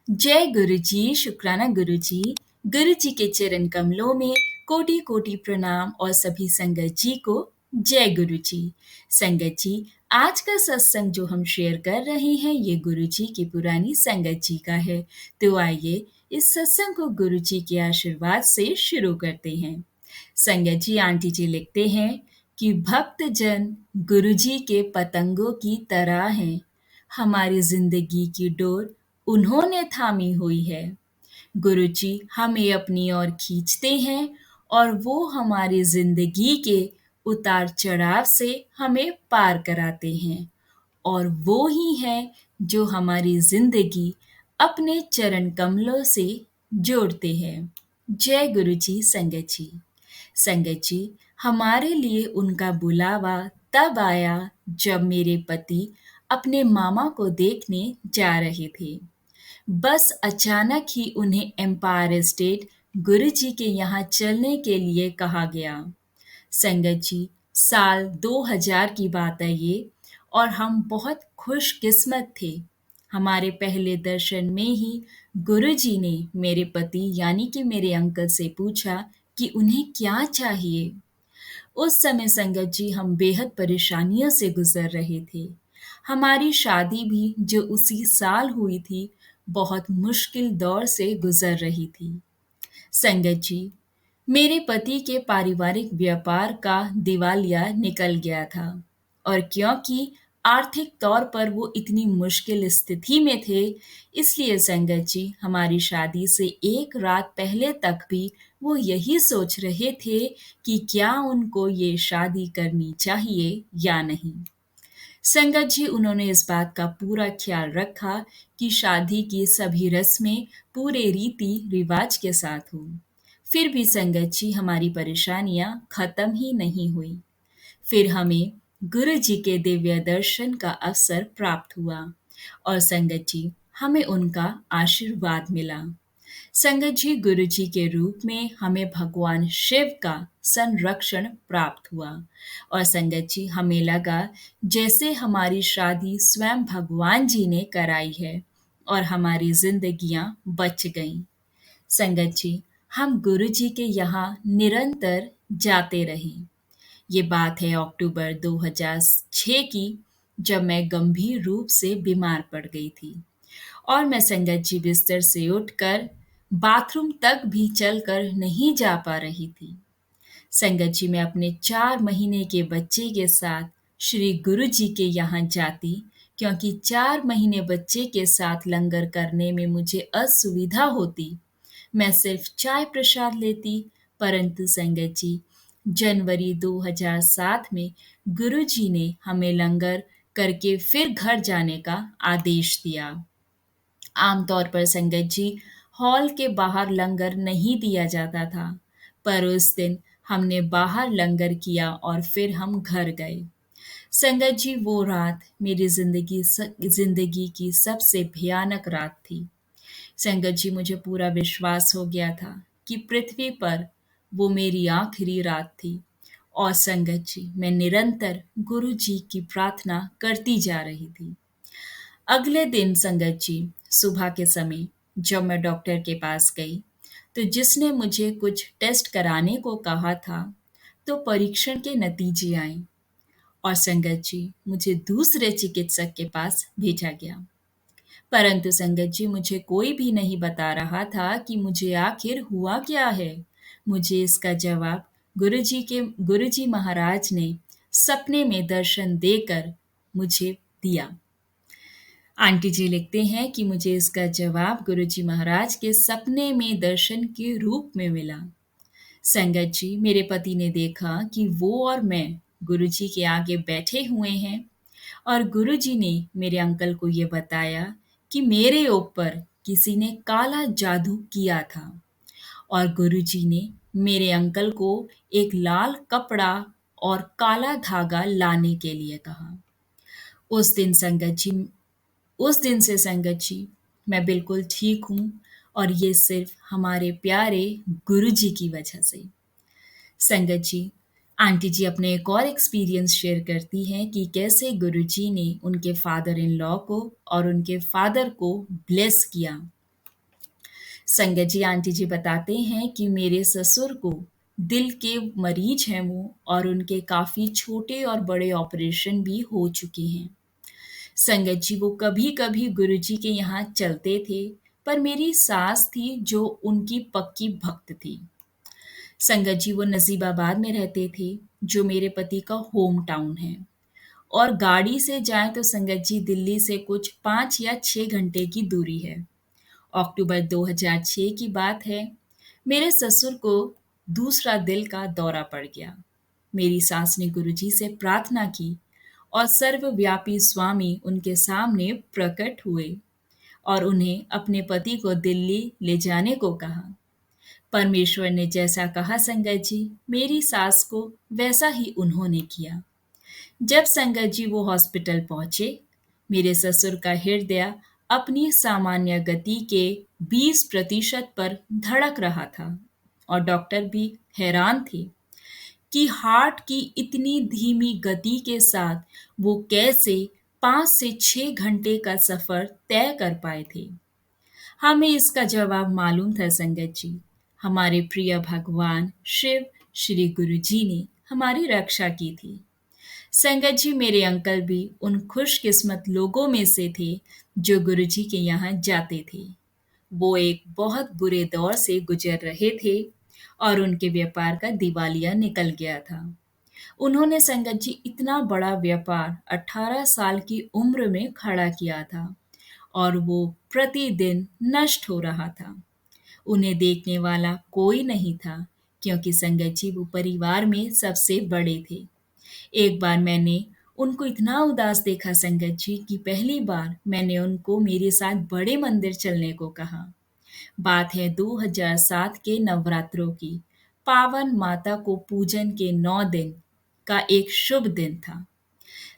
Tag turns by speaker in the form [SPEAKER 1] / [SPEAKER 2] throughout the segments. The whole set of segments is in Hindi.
[SPEAKER 1] जय गुरु जी, शुक्राना गुरु जी। गुरु जी के चरण कमलों में कोटि कोटि प्रणाम और सभी संगत जी को जय गुरु जी। संगत जी, आज का सत्संग जो हम शेयर कर रहे हैं ये गुरु जी की पुरानी संगत जी का है। तो आइए इस सत्संग को गुरु जी के आशीर्वाद से शुरू करते हैं। संगत जी, आंटी जी लिखते हैं कि भक्त जन गुरु जी के पतंगों की तरह हैं। हमारी जिंदगी की डोर उन्होंने थामी हुई है। गुरुजी हमें अपनी ओर खींचते हैं और वो हमारी जिंदगी के उतार चढ़ाव से हमें पार कराते हैं और वो ही है जो हमारी जिंदगी अपने चरण कमलों से जोड़ते हैं। जय गुरुजी। संगत जी, संगत जी, हमारे लिए उनका बुलावा तब आया जब मेरे पति अपने मामा को देखने जा रहे थे। बस अचानक ही उन्हें एम्पायर स्टेट गुरुजी के यहाँ चलने के लिए कहा गया। संगत जी, साल 2000 की बात है ये और हम बहुत खुशकिस्मत थे। हमारे पहले दर्शन में ही गुरुजी ने मेरे पति यानी कि मेरे अंकल से पूछा कि उन्हें क्या चाहिए। उस समय संगत जी हम बेहद परेशानियों से गुजर रहे थे। हमारी शादी भी जो उसी साल हुई थी, बहुत मुश्किल दौर से गुजर रही थी। संगत जी, मेरे पति के पारिवारिक व्यापार का दिवालिया निकल गया था और क्योंकि आर्थिक तौर पर वो इतनी मुश्किल स्थिति में थे, इसलिए संगत जी हमारी शादी से एक रात पहले तक भी वो यही सोच रहे थे कि क्या उनको ये शादी करनी चाहिए या नहीं। संगत जी, उन्होंने इस बात का पूरा ख्याल रखा कि शादी की सभी रस्में पूरे रीति रिवाज के साथ हों। फिर भी संगत जी हमारी परेशानियां खत्म ही नहीं हुई। फिर हमें गुरु जी के दिव्य दर्शन का अवसर प्राप्त हुआ और संगत जी हमें उनका आशीर्वाद मिला। संगत जी, गुरु जी के रूप में हमें भगवान शिव का संरक्षण प्राप्त हुआ और संगत जी हमें लगा जैसे हमारी शादी स्वयं भगवान जी ने कराई है और हमारी जिंदगियां बच गईं। संगत जी, हम गुरु जी के यहाँ निरंतर जाते रहे। ये बात है अक्टूबर 2006 की, जब मैं गंभीर रूप से बीमार पड़ गई थी और मैं संगत जी बिस्तर से उठकर बाथरूम तक भी चलकर नहीं जा पा रही थी। संगत जी, मैं अपने 4 महीने के बच्चे के साथ श्री गुरु जी के यहाँ जाती, क्योंकि 4 महीने बच्चे के साथ लंगर करने में मुझे असुविधा होती। मैं सिर्फ चाय प्रसाद लेती, परंतु संगत जी जनवरी 2007 में गुरुजी ने हमें लंगर करके फिर घर जाने का आदेश दिया। आमतौर पर संगत जी हॉल के बाहर लंगर नहीं दिया जाता था, पर उस दिन हमने बाहर लंगर किया और फिर हम घर गए। संगत जी, वो रात मेरी जिंदगी की सबसे भयानक रात थी। संगत जी, मुझे पूरा विश्वास हो गया था कि पृथ्वी पर वो मेरी आखिरी रात थी और संगत जी मैं निरंतर गुरु जी की प्रार्थना करती जा रही थी। अगले दिन संगत जी सुबह के समय जब मैं डॉक्टर के पास गई, तो जिसने मुझे कुछ टेस्ट कराने को कहा था, तो परीक्षण के नतीजे आए और संगत जी मुझे दूसरे चिकित्सक के पास भेजा गया। परंतु संगत जी मुझे कोई भी नहीं बता रहा था कि मुझे आखिर हुआ क्या है। मुझे इसका जवाब गुरुजी महाराज ने सपने में दर्शन देकर मुझे दिया। आंटी जी लिखते हैं कि मुझे इसका जवाब गुरुजी महाराज के सपने में दर्शन के रूप में मिला। संगत जी, मेरे पति ने देखा कि वो और मैं गुरुजी के आगे बैठे हुए हैं और गुरुजी ने मेरे अंकल को ये बताया कि मेरे ऊपर किसी ने काला जादू किया था और गुरुजी ने मेरे अंकल को एक लाल कपड़ा और काला धागा लाने के लिए कहा। उस दिन संगत जी उस दिन से संगत जी मैं बिल्कुल ठीक हूँ और ये सिर्फ हमारे प्यारे गुरुजी की वजह से। संगत जी, आंटी जी अपने एक और एक्सपीरियंस शेयर करती हैं कि कैसे गुरुजी ने उनके फादर इन लॉ को और उनके फादर को ब्लेस किया। संगत जी आंटी जी बताते हैं कि मेरे ससुर को दिल के मरीज हैं वो, और उनके काफ़ी छोटे और बड़े ऑपरेशन भी हो चुके हैं। संगत जी वो कभी-कभी गुरुजी के यहाँ चलते थे, पर मेरी सास थी जो उनकी पक्की भक्त थी। संगत जी वो नजीबाबाद में रहते थे, जो मेरे पति का होम टाउन है। और गाड़ी से जाएं तो संगत जी दिल्ली से कुछ 5 या 6 घंटे की दूरी है। अक्टूबर 2006 की बात है। मेरे ससुर को दूसरा दिल का दौरा पड़ गया। मेरी सास ने गुरुजी से प्रार्थना की और सर्वव्यापी स्वामी उनके सामने प्रकट हुए और उन्हें अपने पति को दिल्ली ले जाने को कहा। परमेश्वर ने जैसा कहा संगत जी, मेरी सास को वैसा ही उन्होंने किया। जब संगत जी वो हॉस्पिटल पहुंचे, मेरे ससुर का हृदय अपनी सामान्य गति के 20% पर धड़क रहा था और डॉक्टर भी हैरान थे कि हार्ट की इतनी धीमी गति के साथ वो कैसे 5 से 6 घंटे का सफर तय कर पाए थे। हमें इसका जवाब मालूम था संगत जी। हमारे प्रिय भगवान शिव श्री गुरु जी ने हमारी रक्षा की थी। संगत जी मेरे अंकल भी उन खुशकिस्मत लोगों में से थे जो गुरुजी के यहाँ जाते थे। वो एक बहुत बुरे दौर से गुजर रहे थे और उनके व्यापार का दिवालिया निकल गया था। उन्होंने संगत जी इतना बड़ा व्यापार 18 साल की उम्र में खड़ा किया था और वो प्रतिदिन नष्ट हो रहा था। उन्हें देखने वाला कोई नहीं था, क्योंकि संगत जी वो परिवार में सबसे बड़े थे। एक बार मैंने उनको इतना उदास देखा संगत जी कि पहली बार मैंने उनको मेरे साथ बड़े मंदिर चलने को कहा। बात है 2007 के नवरात्रों की। पावन माता को पूजन के 9 दिन का एक शुभ दिन था।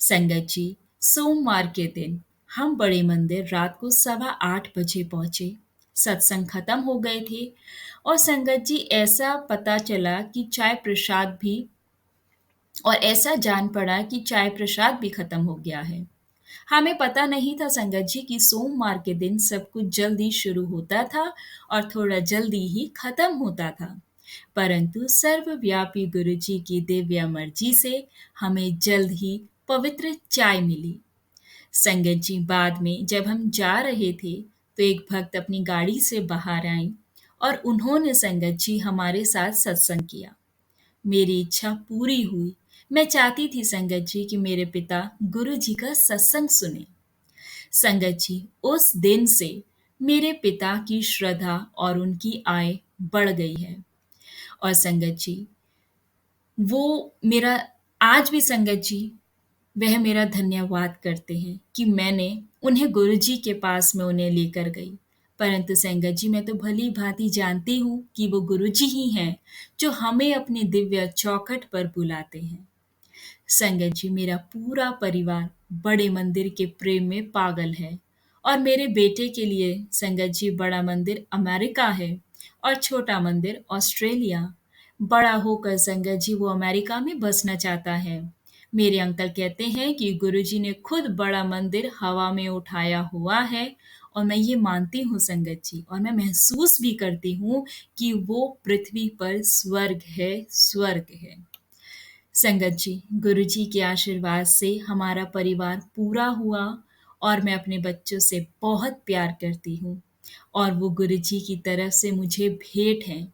[SPEAKER 1] संगत जी सोमवार के दिन हम बड़े मंदिर रात को 8:15 बजे पहुंचे। सत्संग खत्म हो गए थे और संगत जी ऐसा पता चला कि चाय प्रसाद भी और ऐसा जान पड़ा कि चाय प्रसाद भी खत्म हो गया है। हमें पता नहीं था संगत जी कि सोमवार के दिन सब कुछ जल्दी शुरू होता था और थोड़ा जल्दी ही खत्म होता था। परंतु सर्वव्यापी गुरु जी की दिव्य मर्जी से हमें जल्द ही पवित्र चाय मिली। संगत जी बाद में जब हम जा रहे थे तो एक भक्त अपनी गाड़ी से बाहर आई और उन्होंने संगत जी हमारे साथ सत्संग किया। मेरी इच्छा पूरी हुई। मैं चाहती थी संगत जी कि मेरे पिता गुरु जी का सत्संग सुने। संगत जी उस दिन से मेरे पिता की श्रद्धा और उनकी आय बढ़ गई है। और संगत जी वो मेरा आज भी संगत जी वह मेरा धन्यवाद करते हैं कि मैंने उन्हें गुरु जी के पास में उन्हें लेकर गई। परंतु संगत जी मैं तो भली भांति जानती हूँ कि वो गुरु जी ही हैं जो हमें अपनी दिव्य चौखट पर बुलाते हैं। संगत जी मेरा पूरा परिवार बड़े मंदिर के प्रेम में पागल है और मेरे बेटे के लिए संगत जी बड़ा मंदिर अमेरिका है और छोटा मंदिर ऑस्ट्रेलिया। बड़ा होकर संगत जी वो अमेरिका में बसना चाहता है। मेरे अंकल कहते हैं कि गुरुजी ने खुद बड़ा मंदिर हवा में उठाया हुआ है और मैं ये मानती हूँ संगत जी, और मैं महसूस भी करती हूँ कि वो पृथ्वी पर स्वर्ग है, स्वर्ग है। संगत जी गुरुजी के आशीर्वाद से हमारा परिवार पूरा हुआ और मैं अपने बच्चों से बहुत प्यार करती हूँ और वो गुरुजी की तरफ से मुझे भेंट है।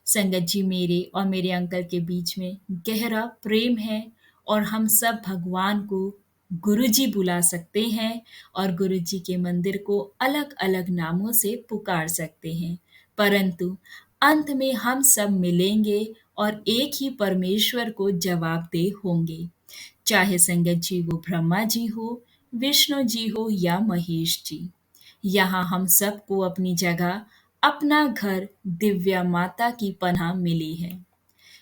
[SPEAKER 1] संगत जी मेरे और मेरे अंकल के बीच में गहरा प्रेम है और हम सब भगवान को गुरुजी बुला सकते हैं और गुरुजी के मंदिर को अलग-अलग नामों से पुकार सकते हैं। परंतु अंत में हम सब मिलेंगे और एक ही परमेश्वर को जवाबदेह होंगे। चाहे संगत जी वो ब्रह्मा जी हो, विष्णु जी हो या महेश जी। यहाँ हम सबको अपनी जगह, अपना घर दिव्या माता की पनाह मिली है।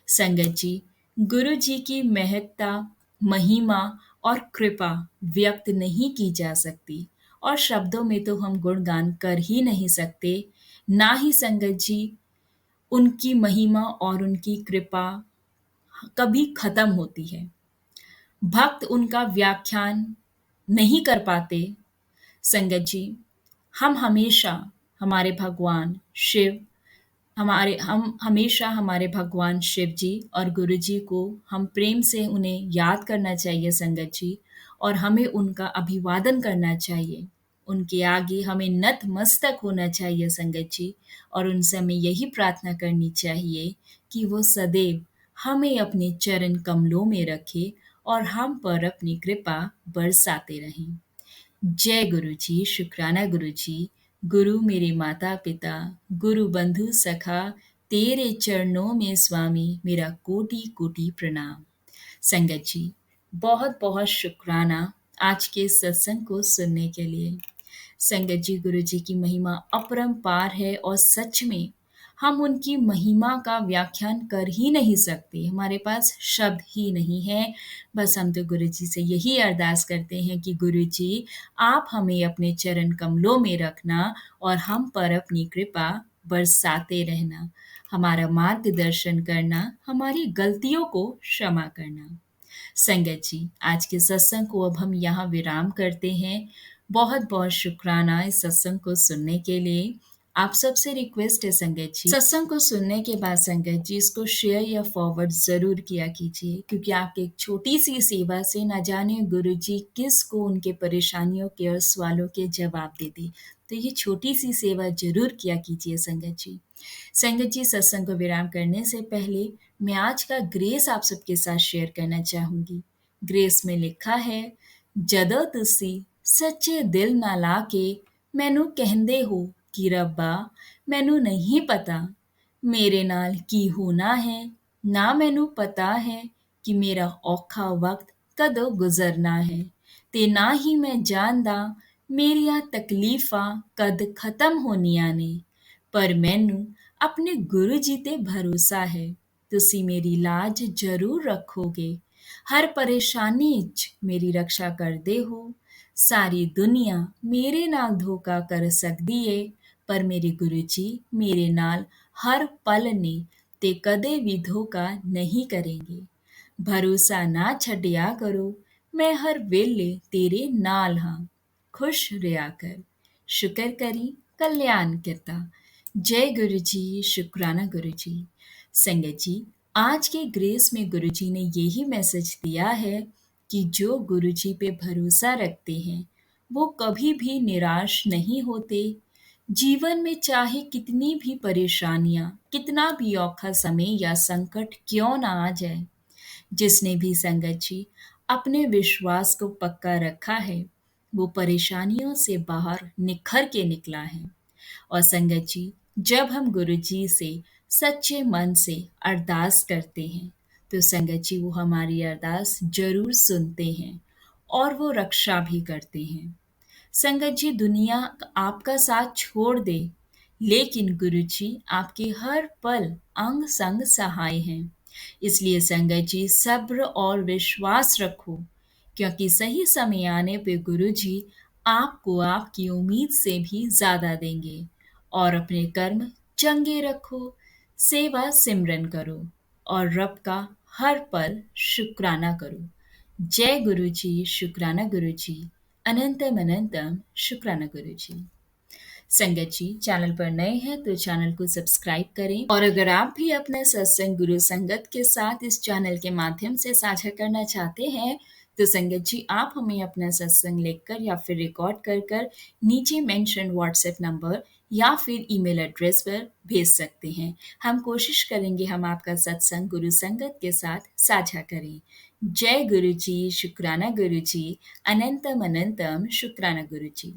[SPEAKER 1] संगत जी गुरु जी की महत्ता, महिमा और कृपा व्यक्त नहीं की जा सकती और शब्दों में तो हम गुणगान कर ही नहीं सकते। ना ही संगत जी उनकी महिमा और उनकी कृपा कभी खत्म होती है। भक्त उनका व्याख्यान नहीं कर पाते। संगत जी हम हमेशा हमारे भगवान शिव, हम हमेशा हमारे भगवान शिव जी और गुरु जी को हम प्रेम से उन्हें याद करना चाहिए संगत जी, और हमें उनका अभिवादन करना चाहिए। उनके आगे हमें नतमस्तक होना चाहिए संगत जी, और उनसे हमें यही प्रार्थना करनी चाहिए कि वो सदैव हमें अपने चरण कमलों में रखे और हम पर अपनी कृपा बरसाते रहें। जय गुरु जी, शुक्राना गुरु जी। गुरु मेरे माता पिता, गुरु बंधु सखा, तेरे चरणों में स्वामी मेरा कोटि कोटि प्रणाम। संगत जी, बहुत बहुत शुक्राना आज के सत्संग को सुनने के लिए। संगत जी, गुरु जी की महिमा अपरंपार है और सच में हम उनकी महिमा का व्याख्यान कर ही नहीं सकते, हमारे पास शब्द ही नहीं है। बस हम तो गुरु जी से यही अरदास करते हैं कि गुरु जी, आप हमें अपने चरण कमलों में रखना और हम पर अपनी कृपा बरसाते रहना, हमारा मार्गदर्शन करना, हमारी गलतियों को क्षमा करना। संगत जी, आज के सत्संग को अब हम यहाँ विराम करते हैं। बहुत बहुत शुक्राना इस सत्संग को सुनने के लिए। आप सबसे रिक्वेस्ट है संगत जी, सत्संग को सुनने के बाद संगत जी इसको शेयर या फॉरवर्ड जरूर किया कीजिए, क्योंकि आपकी एक छोटी सी सेवा से ना जाने गुरु जी किस को उनके परेशानियों के और सवालों के जवाब दे दे। तो ये छोटी सी सेवा जरूर किया कीजिए संगत जी। संगत जी, सत्संग को विराम करने से पहले मैं आज का ग्रेस आप सबके साथ शेयर करना चाहूंगी। ग्रेस में लिखा है, जदों तुसी सच्चे दिल ना लाके मैनू कहंदे हो कि रब्बा मैनू नहीं पता मेरे नाल की होना है, ना मैनू पता है कि मेरा औखा वक्त कदों गुजरना है, ते ना ही मैं जानदा मेरिया तकलीफां कद खत्म होनियां ने, पर मैनू अपने गुरु जी ते भरोसा है, तुसी मेरी लाज जरूर रखोगे, हर परेशानी च मेरी रक्षा करदे हो, सारी दुनिया मेरे नाल धोखा कर सकदी ਏ, पर मेरे गुरु जी मेरे नाल हर पल ने ते कदे भी धोखा नहीं करेंगे। भरोसा ना छड्डिया करो, मैं हर वेले तेरे नाल हां, खुश रिया कर, शुक्र करी कल्याण किता। जय गुरु जी, शुक्राना गुरु जी। संगत जी, आज के ग्रेस में गुरु जी ने यही मैसेज दिया है कि जो गुरु जी पे भरोसा रखते हैं वो कभी भी निराश नहीं होते। जीवन में चाहे कितनी भी परेशानियां, कितना भी औखा समय या संकट क्यों ना आ जाए, जिसने भी संगत जी अपने विश्वास को पक्का रखा है वो परेशानियों से बाहर निखर के निकला है। और संगत जी, जब हम गुरु जी से सच्चे मन से अरदास करते हैं तो संगत जी वो हमारी अरदास जरूर सुनते हैं और वो रक्षा भी करते हैं। संगत जी, दुनिया आपका साथ छोड़ दे, लेकिन गुरु जी आपके हर पल अंग संग सहाय हैं। इसलिए संगत जी सब्र और विश्वास रखो, क्योंकि सही समय आने पे गुरु जी आपको आपकी उम्मीद से भी ज्यादा देंगे। और अपने कर्म चंगे रखो, सेवा सिमरन करो और रब का हर पल शुक्राना करो। जय गुरु जी, शुक्राना गुरु जी, अनंतम अनंतम शुक्राना गुरु जी। संगत जी, चैनल पर नए हैं तो चैनल को सब्सक्राइब करें, और अगर आप भी अपना सत्संग गुरु संगत के साथ इस चैनल के माध्यम से साझा करना चाहते हैं तो संगत जी आप हमें अपना सत्संग लिखकर या फिर रिकॉर्ड कर कर नीचे मेंशन व्हाट्सएप नंबर या फिर ईमेल एड्रेस पर भेज सकते हैं। हम कोशिश करेंगे हम आपका सत्संग गुरु संगत के साथ साझा करें। जय गुरु जी, शुक्राना गुरु जी, अनंतम अनंतम शुक्राना गुरु जी।